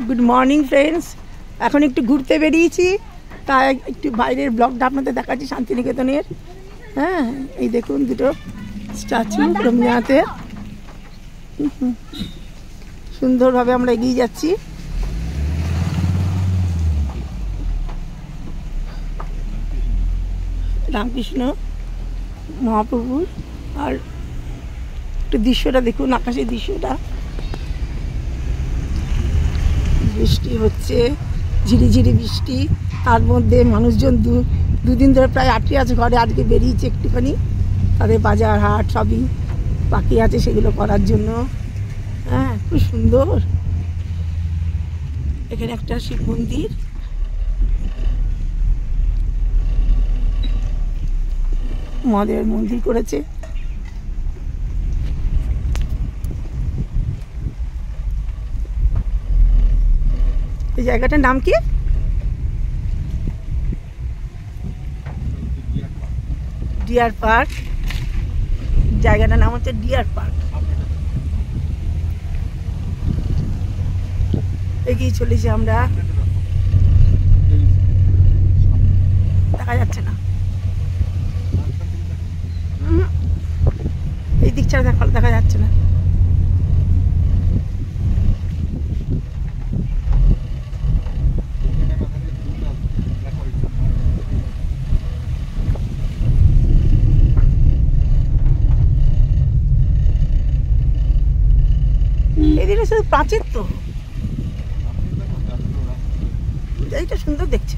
Good morning friends. এখন একটু ঘুরতে বেরিয়েছি, তাই একটু বাইরের ব্লগটা আপনাদের দেখাচ্ছি শান্তিনিকেতনের। হ্যাঁ, এই দেখুন দুটো স্ট্যাচু রবীন্দ্রনাথের, সুন্দরভাবে আমরা এগিয়ে যাচ্ছি। রামকৃষ্ণ মহাপ্রভুর। আর একটু দৃশ্যটা দেখুন, আকাশের দৃশ্যটা, বৃষ্টি হচ্ছে, ঝিরিঝিরি বৃষ্টি। তার মধ্যে মানুষজন দুদিন ধরে প্রায় আটকে আছে ঘরে, আজকে বেরিয়েছে একটুখানি, তাদের বাজার হাট সবই বাকি আছে সেগুলো করার জন্য। হ্যাঁ, খুব সুন্দর। এখানে একটা শিব মন্দির, মহাদেবের মন্দির করেছে। এই জায়গাটার নাম কি? Deer Park. জায়গাটার নাম হচ্ছে ডিয়ার পার্ক। এগিয়ে চলেছি আমরা, দেখা যাচ্ছে না, এই দিক ছাড়া দেখা যাচ্ছে না। এদিকে শুধু প্রাচীর, তো এইটা সুন্দর দেখছে,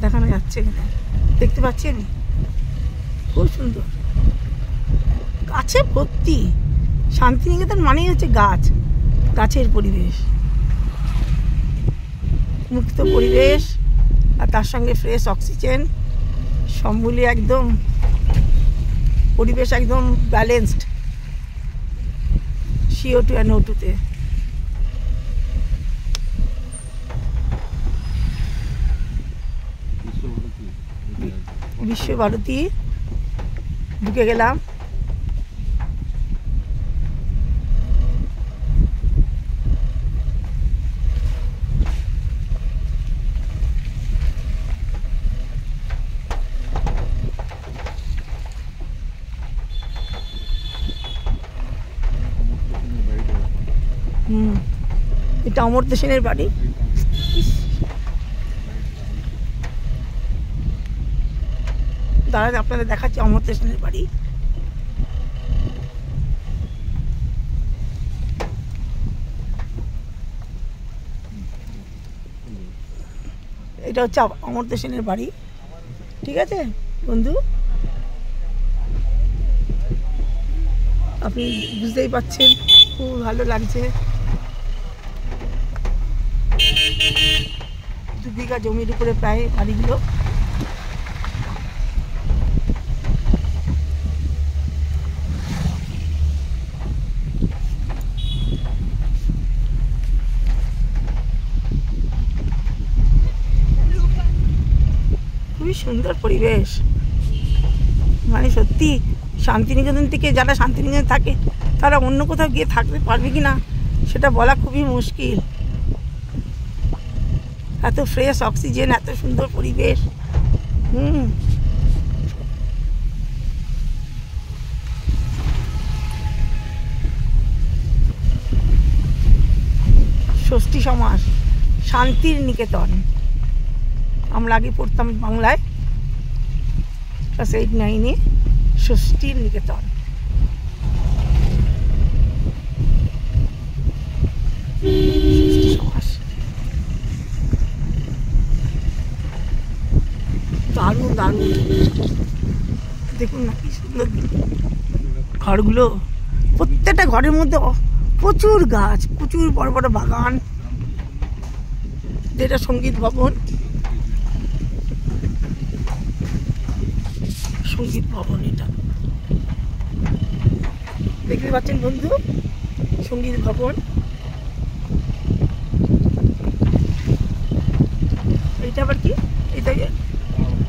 দেখানো যাচ্ছে কিনা দেখতে পাচ্ছি আমি, খুব সুন্দর। গাছে ভর্তি। শান্তিনিকেতন মানেই হচ্ছে গাছ, গাছের পরিবেশ, মুক্ত পরিবেশ, আর তার সঙ্গে ফ্রেশ অক্সিজেন, সব মিলিয়ে একদম পরিবেশ একদম ব্যালেন্সড CO2 আর NO2 তে। বিশ্বভারতী ঢুকে গেলাম। এটা অমর্ত্য সেনের বাড়ি। দাঁড়ান, আপনাদের দেখাচ্ছি অমর্ত্য সেনের বাড়ি। এটা হচ্ছে অমর্ত্য সেনের বাড়ি, ঠিক আছে বন্ধু? আপনি বুঝতেই পারছেন, খুব ভালো লাগছে। 2 বিঘা জমির উপরে প্রায় বাড়িগুলো। খুবই সুন্দর পরিবেশ, মানে সত্যি শান্তিনিকেতন থেকে যারা শান্তিনিকেতন থাকে তারা অন্য কোথাও গিয়ে থাকতে পারবে কি না সেটা বলা খুবই মুশকিল। এত ফ্রেশ অক্সিজেন, এত সুন্দর পরিবেশ। ষষ্ঠী সমাস, শান্তির নিকেতন। আমরা আগে পড়তাম বাংলায় ক্লাস 8-9-এ, ষষ্ঠীর নিকেতন। ষষ্ঠী সমাস দারুণ দারুণ, দেখুন না কি সুন্দর ঘরগুলো। প্রত্যেকটা ঘরের মধ্যে প্রচুর গাছ, প্রচুর বড় বড় বাগান। যেটা সঙ্গীত ভবন, সঙ্গীত ভবন এটা দেখতে পাচ্ছেন বন্ধু, সঙ্গীত ভবন। এটা আবার কি? এটা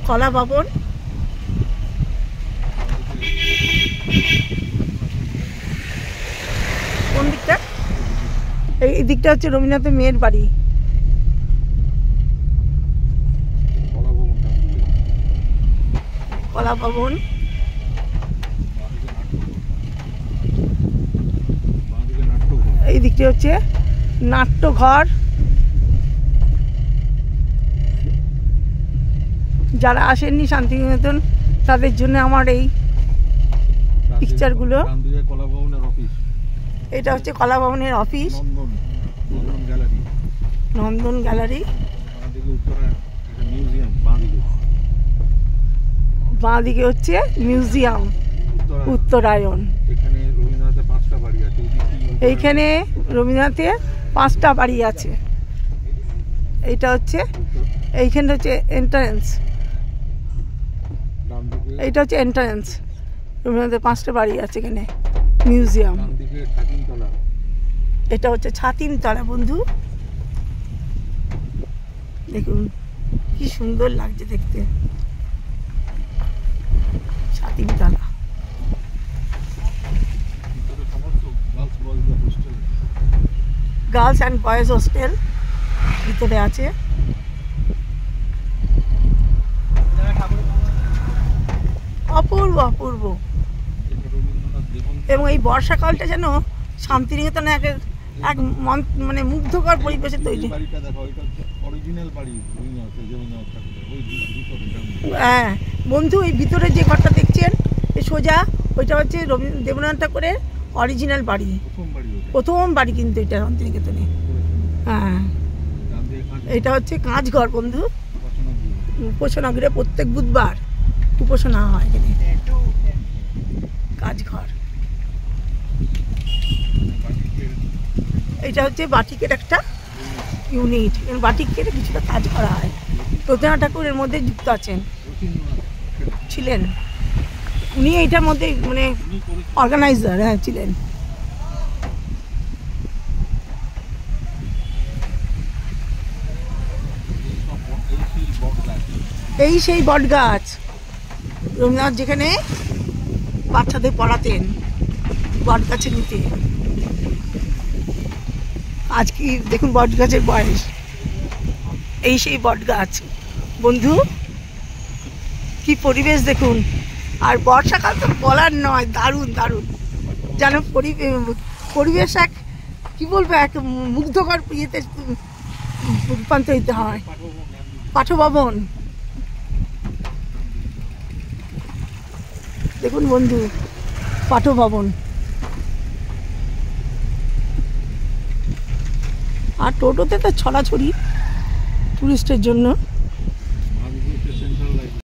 কলা ভবন। কোন দিকটা? এই দিকটা হচ্ছে রবীন্দ্রনাথের মেয়ের বাড়ি। কলা ভবন, এই দিকটি হচ্ছে নাট্যঘর। যারা আসেননি শান্তিনিকেতন তাদের জন্য আমার এই পিকচারগুলো। এটা হচ্ছে কলা ভবনের অফিস, নন্দন গ্যালারি। বাঁ দিকে হচ্ছে মিউজিয়াম উত্তরায়ণ। এইখানে রবীন্দ্রনাথের 5টা বাড়ি আছে। এইটা হচ্ছে, এইখানটা হচ্ছে এন্ট্রান্স, এইটা হচ্ছে এন্ট্রান্স। রবীন্দ্রনাথের 5টা বাড়ি আছে এখানে, মিউজিয়াম। এটা হচ্ছে ছাতিমতলা বন্ধু, দেখুন কি সুন্দর লাগছে দেখতে, Chhatimtala. Girls and boys hostel ভিতরে আছে। অপূর্ব অপূর্ব। এবং এই বর্ষাকালটা যেন শান্তিনিকেতনে এক মানে মুগ্ধকর পরিবেশে তৈরি। হ্যাঁ বন্ধু, এই ভিতরে যে ঘরটা দেখছেন সোজা, ওইটা হচ্ছে দেবেন্দ্রনাথ ঠাকুরের অরিজিনাল বাড়ি, প্রথম বাড়ি কিন্তু এটা শান্তিনিকেতনে। হ্যাঁ, এটা হচ্ছে কাঁচ ঘর বন্ধু। উপাসনা গৃহে প্রত্যেক বুধবার উপাসনা হয় এখানে, কাঁচ ঘর। এটা হচ্ছে বাটিকের একটা ইউনিট, বাটিকের কিছুটা কাজ করা হয়। রবীন্দ্রনাথ ঠাকুর এর মধ্যে যুক্ত আছেন, ছিলেন উনি এইটার মধ্যে মানে অর্গানাইজার। হ্যাঁ ছিলেন। এই সেই বট গাছ, রবীন্দ্রনাথ যেখানে বাচ্চাদের পড়াতেন বট গাছের নিচে। আজ কি দেখুন বট গাছের বয়স। এই সেই বট গাছ বন্ধু, কি পরিবেশ দেখুন। আর বর্ষাকাল তো বলার নয়, দারুণ দারুণ যেন পরিবেশ এক কি বলবো, এক মুগ্ধকর ইয়েতে রূপান্তরিত হয়। পাঠভবন দেখুন বন্ধু, পাঠভবন। আর টোটোতে তো ছড়াছড়ি টুরিস্টের জন্য।